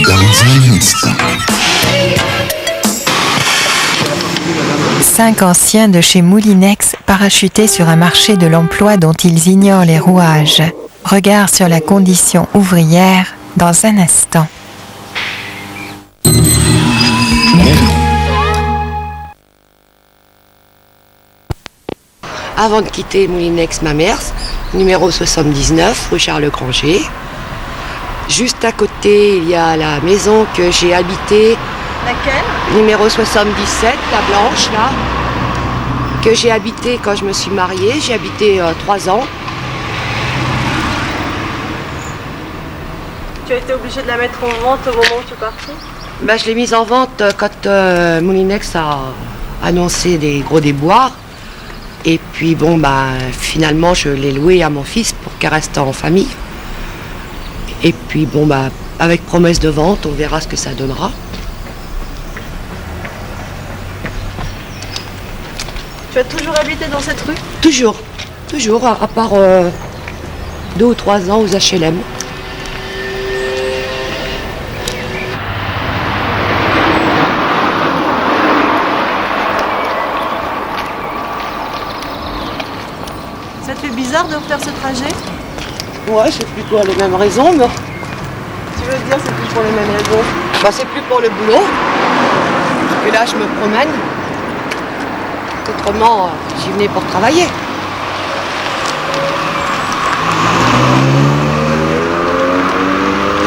Dans un instant. 5 anciens de chez Moulinex parachutés sur un marché de l'emploi dont ils ignorent les rouages. Regard sur la condition ouvrière dans un instant. Avant de quitter Moulinex Mamers, numéro 79, rue Charles-Granger. Juste à côté, il y a la maison que j'ai habitée. Laquelle ? Numéro 77, la blanche, là. Que j'ai habitée quand je me suis mariée. J'ai habité 3 ans. Tu as été obligée de la mettre en vente au moment où tu es partie ? Je l'ai mise en vente quand Moulinex a annoncé des gros déboires. Et puis finalement je l'ai louée à mon fils pour qu'elle reste en famille. Et puis avec promesse de vente, on verra ce que ça donnera. Tu as toujours habité dans cette rue ? Toujours, à part 2 ou 3 ans aux HLM. Ça te fait bizarre de refaire ce trajet ? Ouais, c'est plus pour les mêmes raisons, mais... Tu veux dire c'est plus pour les mêmes raisons ? c'est plus pour le boulot. Parce que là, je me promène. Autrement, j'y venais pour travailler.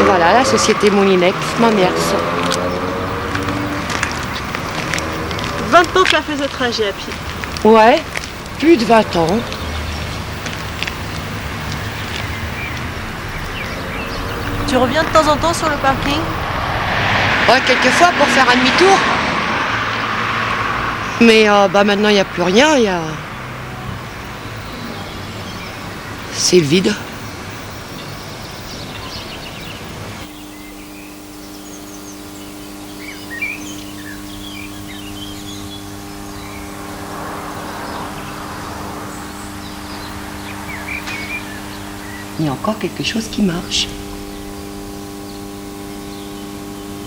Et voilà, la société Moulinex, Mamers. 20 ans que tu as fait ce trajet à pied. Ouais, plus de 20 ans. Tu reviens de temps en temps sur le parking ? Ouais, quelquefois pour faire un demi-tour. Mais maintenant, il n'y a plus rien. C'est vide. Il y a encore quelque chose qui marche.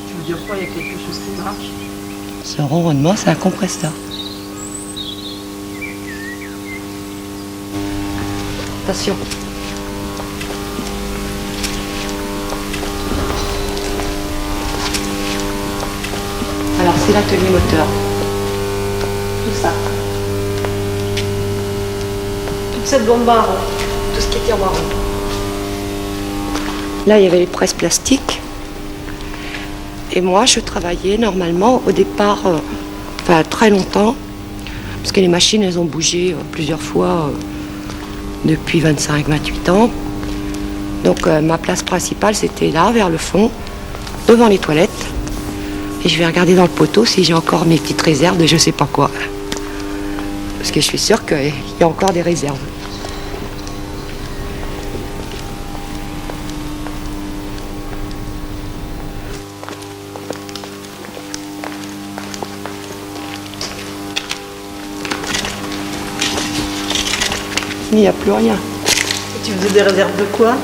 Tu veux dire quoi, il y a quelque chose qui marche ? Ce ronronnement, c'est un compresseur. Attention. Alors, c'est l'atelier moteur. Tout ça. Toute cette bombe à rond. Tout ce qui est tiroir. Là, il y avait les presses plastiques. Et moi, je travaillais normalement au départ, très longtemps, parce que les machines, elles ont bougé plusieurs fois depuis 25-28 ans. Donc ma place principale, c'était là, vers le fond, devant les toilettes. Et je vais regarder dans le poteau si j'ai encore mes petites réserves de je sais pas quoi. Parce que je suis sûre qu'il y a encore des réserves. Il n'y a plus rien. Et tu faisais des réserves de quoi ?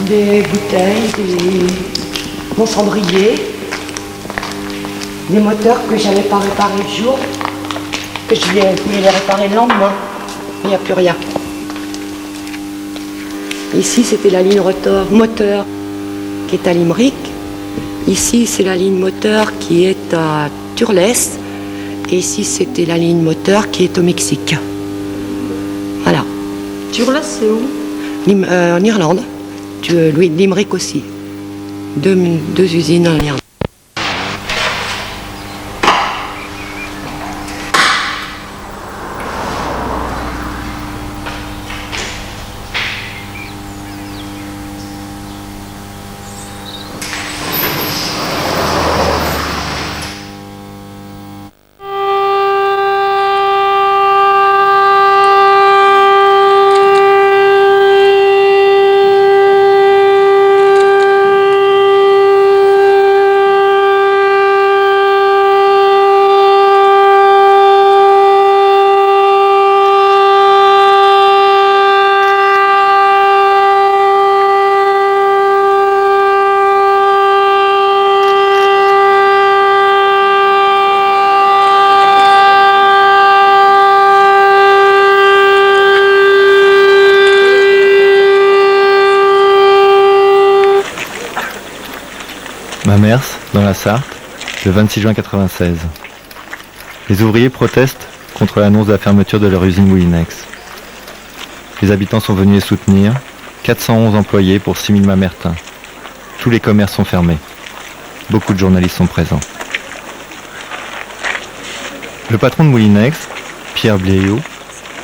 Des bouteilles, mon cendrier, des moteurs que je n'avais pas réparés le jour, que je voulais les réparer le lendemain. Il n'y a plus rien. Ici, c'était la ligne moteur qui est à Limerick. Ici, c'est la ligne moteur qui est à Turles. Et ici, c'était la ligne moteur qui est au Mexique. Voilà. Turles, c'est où ? En Irlande. Limerick aussi. Deux usines en Irlande. Mamers, dans la Sarthe, le 26 juin 1996. Les ouvriers protestent contre l'annonce de la fermeture de leur usine Moulinex. Les habitants sont venus les soutenir, 411 employés pour 6000 mamertins. Tous les commerces sont fermés. Beaucoup de journalistes sont présents. Le patron de Moulinex, Pierre Bliaillot,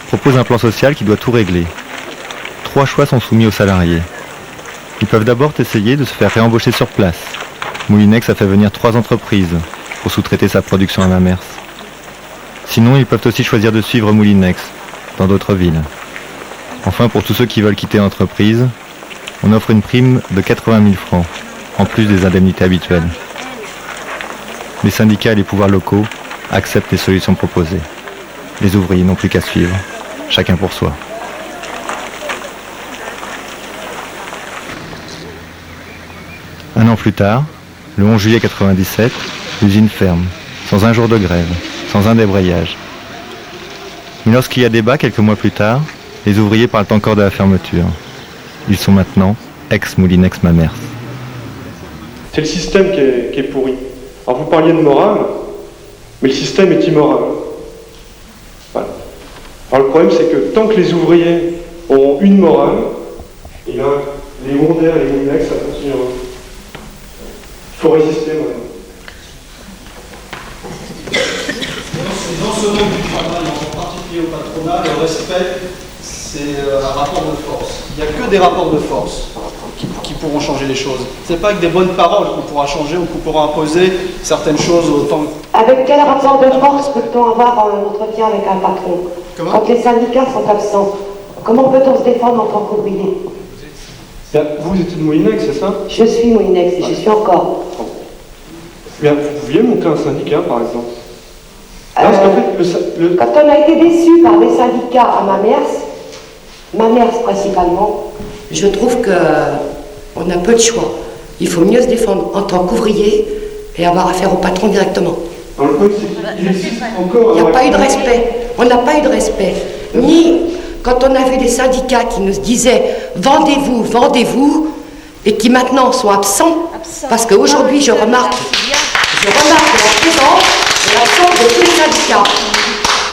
propose un plan social qui doit tout régler. 3 choix sont soumis aux salariés. Ils peuvent d'abord essayer de se faire réembaucher sur place. Moulinex a fait venir 3 entreprises pour sous-traiter sa production à Mamers. Sinon, ils peuvent aussi choisir de suivre Moulinex dans d'autres villes. Enfin, pour tous ceux qui veulent quitter l'entreprise, on offre une prime de 80 000 francs, en plus des indemnités habituelles. Les syndicats et les pouvoirs locaux acceptent les solutions proposées. Les ouvriers n'ont plus qu'à suivre, chacun pour soi. Un an plus tard, le 11 juillet 1997, l'usine ferme, sans un jour de grève, sans un débrayage. Mais lorsqu'il y a débat quelques mois plus tard, les ouvriers parlent encore de la fermeture. Ils sont maintenant ex-Moulinex Mamers. C'est le système qui est pourri. Alors vous parliez de morale, mais le système est immoral. Voilà. Alors le problème c'est que tant que les ouvriers auront une morale, et là, les Wonder et les Moulinex, ça continuera. Il faut résister maintenant. Dans ce monde du travail, en particulier au patronat, le respect, c'est un rapport de force. Il n'y a que des rapports de force qui pourront changer les choses. Ce n'est pas avec des bonnes paroles qu'on pourra changer ou qu'on pourra imposer certaines choses autant. Avec quel rapport de force peut-on avoir un entretien avec un patron quand les syndicats sont absents? Comment peut-on se défendre en tant qu'ouvrier? Vous êtes de Moulinex, c'est ça? Je suis Moulinex et j'y suis encore. Bien, vous pouviez monter un syndicat, par exemple. Quand on a été déçu par des syndicats à Mamers principalement, je trouve qu'on a peu de choix. Il faut mieux se défendre en tant qu'ouvrier et avoir affaire au patron directement. Il n'y a pas eu de respect. On n'a pas eu de respect. Ni quand on a vu des syndicats qui nous disaient « vendez-vous, vendez-vous » et qui maintenant sont absents. Parce qu'aujourd'hui, je remarque la présence et l'absence de tous les syndicats.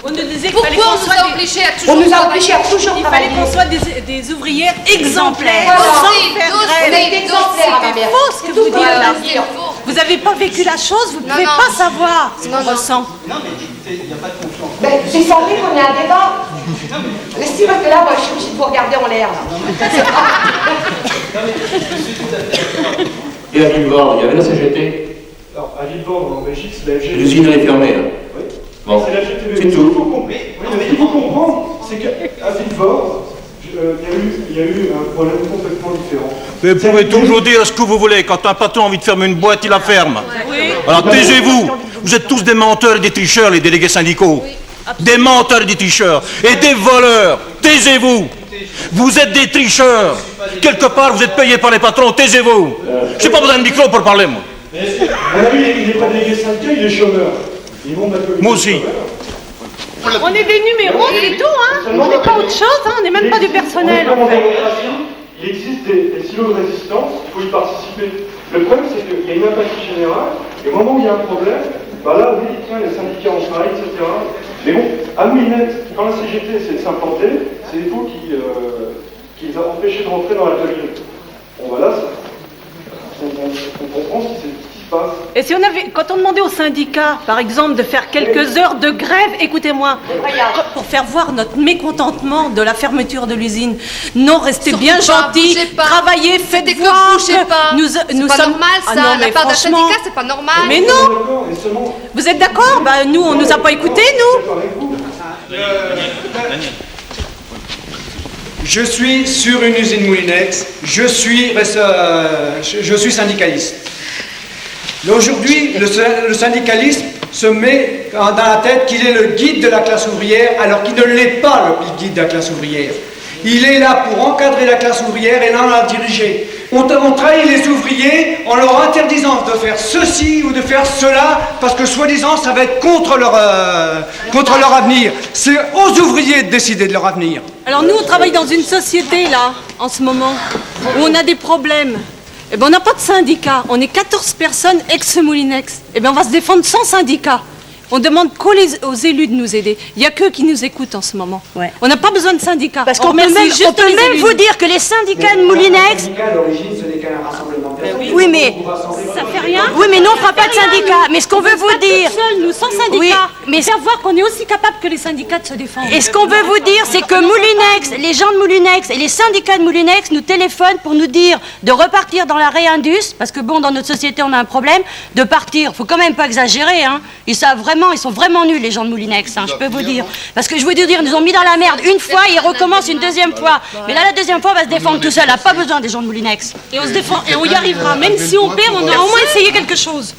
On nous disait Pourquoi on nous a obligés à toujours On nous a obligés à toujours il travailler. fallait qu'on soit des ouvrières exemplaires, Voilà. sans faire grève. C'est exemplaire, ma C'est mère. faux ce que C'est vous tout dites ce là. que je veux dire. Vous n'avez pas vécu la chose, vous ne pouvez pas savoir ce qu'on ressent. Non, mais écoutez, il n'y a pas de confiance. Mais c'est censé qu'on ait un débat. Mais si, parce que là, moi, je suis obligée de vous regarder en l'air. Et à Villevorde, il y avait la CGT. Alors, à Villevorde, en Belgique, c'est la FGT. L'usine elle est fermée là. Oui. Bon, C'est la GTV. c'est tout. Ce qu'il faut comprendre, c'est qu'à Villevorde, il y a eu un problème complètement différent. Vous pouvez toujours dire ce que vous voulez. Quand un patron a envie de fermer une boîte, il la ferme. Oui. Alors taisez-vous. Vous êtes tous des menteurs et des tricheurs, les délégués syndicaux. Des menteurs et des tricheurs. Et des voleurs. Taisez-vous. Vous êtes des tricheurs. Quelque part, vous êtes payés par les patrons. Taisez-vous. Je n'ai pas besoin de micro pour parler, moi. Il n'est pas délégué syndicat, il est chômeur. Moi aussi. On est des numéros, c'est tout, hein. On n'est pas autre chose, hein. On n'est même pas du personnel. En démocratie, il existe des silos de résistance, il faut y participer. Le problème, c'est qu'il y a une apathie générale, et au moment où il y a un problème, bah là, oui, tiens, les syndicats en travail, etc. Mais bon, à Moulinex, quand la CGT essaie de s'implanter, c'est les faux qui les a empêchés de rentrer dans l'atelier. Bon, voilà, on comprend ce qui se passe. Et si on avait, quand on demandait aux syndicats, par exemple, de faire quelques heures de grève, écoutez-moi, pour faire voir notre mécontentement de la fermeture de l'usine, non, restez Surtout bien pas, gentils, bougez pas. travaillez, faites Faites voir que bougez pas. nous C'est pas sommes normal ça, Ah non, la mais part d'un franchement, syndicat, c'est pas normal. Mais non, vous êtes d'accord? Bah nous, on nous a pas écoutés, nous. Je suis sur une usine Moulinex, je suis syndicaliste. Aujourd'hui, le syndicalisme se met dans la tête qu'il est le guide de la classe ouvrière, alors qu'il ne l'est pas le guide de la classe ouvrière. Il est là pour encadrer la classe ouvrière et non la diriger. On trahit les ouvriers en leur interdisant de faire ceci ou de faire cela, parce que soi-disant ça va être contre leur avenir. C'est aux ouvriers de décider de leur avenir. Alors nous, on travaille dans une société, là, en ce moment, où on a des problèmes. Eh ben, on n'a pas de syndicat. On est 14 personnes ex-Moulinex. Eh ben, on va se défendre sans syndicat. On demande aux élus de nous aider. Il n'y a qu'eux qui nous écoutent en ce moment. Ouais. On n'a pas besoin de syndicats. Parce qu'on peut même vous dire que les syndicats de Moulinex... syndicat, à l'origine, ce n'est qu'un rassemblement personnel. Oui, mais... Ça fait rien. Oui, mais nous, on ne fera pas de syndicat. Mais ce qu'on veut vous dire... Seuls, nous, sans syndicat. Oui, mais faire voir qu'on est aussi capable que les syndicats de se défendre. Et ce qu'on veut vous dire, c'est que Moulinex, les gens de Moulinex et les syndicats de Moulinex nous téléphonent pour nous dire de repartir dans la réindus, parce que bon, dans notre société, on a un problème, de partir. Faut quand même pas exagérer, hein. Ils sont vraiment nuls, les gens de Moulinex, hein, je peux vous dire. Parce que je veux dire, ils nous ont mis dans la merde une fois, ils recommencent une deuxième fois. Mais là, la deuxième fois, on va se défendre tout seul. On n'a pas besoin des gens de Moulinex. Et on se défend, et on y arrivera. Même si on perd, on a au moins essayé quelque chose.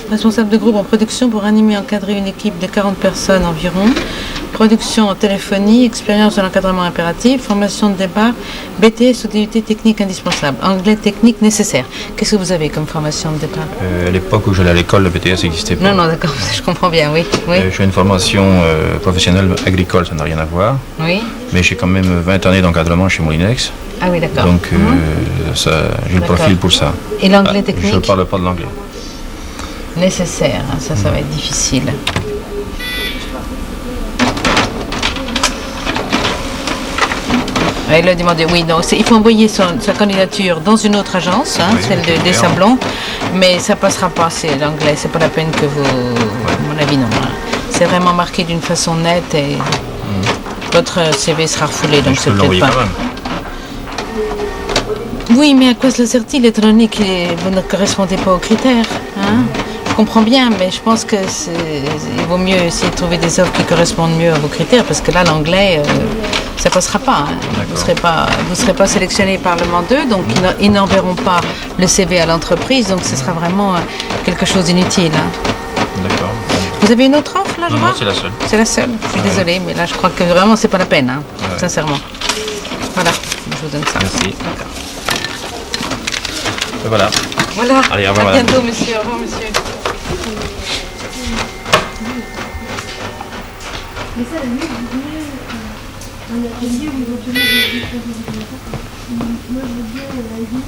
Responsable de groupe en production pour animer et encadrer une équipe de 40 personnes environ. Production en téléphonie, expérience de l'encadrement impératif, formation de départ, BTS ou DUT technique indispensable, anglais technique nécessaire. Qu'est-ce que vous avez comme formation de départ? À l'époque où j'allais à l'école, le BTS n'existait pas. Non, d'accord, je comprends bien, oui. J'ai une formation professionnelle agricole, ça n'a rien à voir. Oui. Mais j'ai quand même 20 années d'encadrement chez Moulinex. Ah oui, d'accord. Donc j'ai le profil pour ça. Et l'anglais technique? Je ne parle pas de l'anglais. Nécessaire, hein, ça va être difficile. Il a demandé, oui, donc il faut envoyer sa candidature dans une autre agence, hein, celle des Sablons, mais ça passera pas, c'est l'anglais, c'est pas la peine que vous... À mon avis, non. Hein. C'est vraiment marqué d'une façon nette et votre CV sera refoulé, donc c'est peut-être pas... Oui, mais à quoi cela sert-il, étant donné que vous ne correspondez pas aux critères, hein? Je comprends bien, mais je pense qu'il vaut mieux essayer de trouver des offres qui correspondent mieux à vos critères, parce que là, l'anglais, ça passera pas. Hein. Vous serez pas sélectionné par le Mans 2, donc ils n'enverront pas le CV à l'entreprise, donc ce sera vraiment quelque chose d'inutile. Hein. D'accord. Vous avez une autre offre, là, je vois? Non, c'est la seule. C'est la seule. Je suis désolée, mais là, je crois que vraiment, c'est pas la peine, hein, sincèrement. Voilà, je vous donne ça. Merci. D'accord. Et voilà. Voilà. Allez, au revoir, à madame. bientôt, monsieur. Au revoir, monsieur. Mais ça, la nuit, vous voulez un atelier où éventuellement vous avez des moi je veux bien la vie.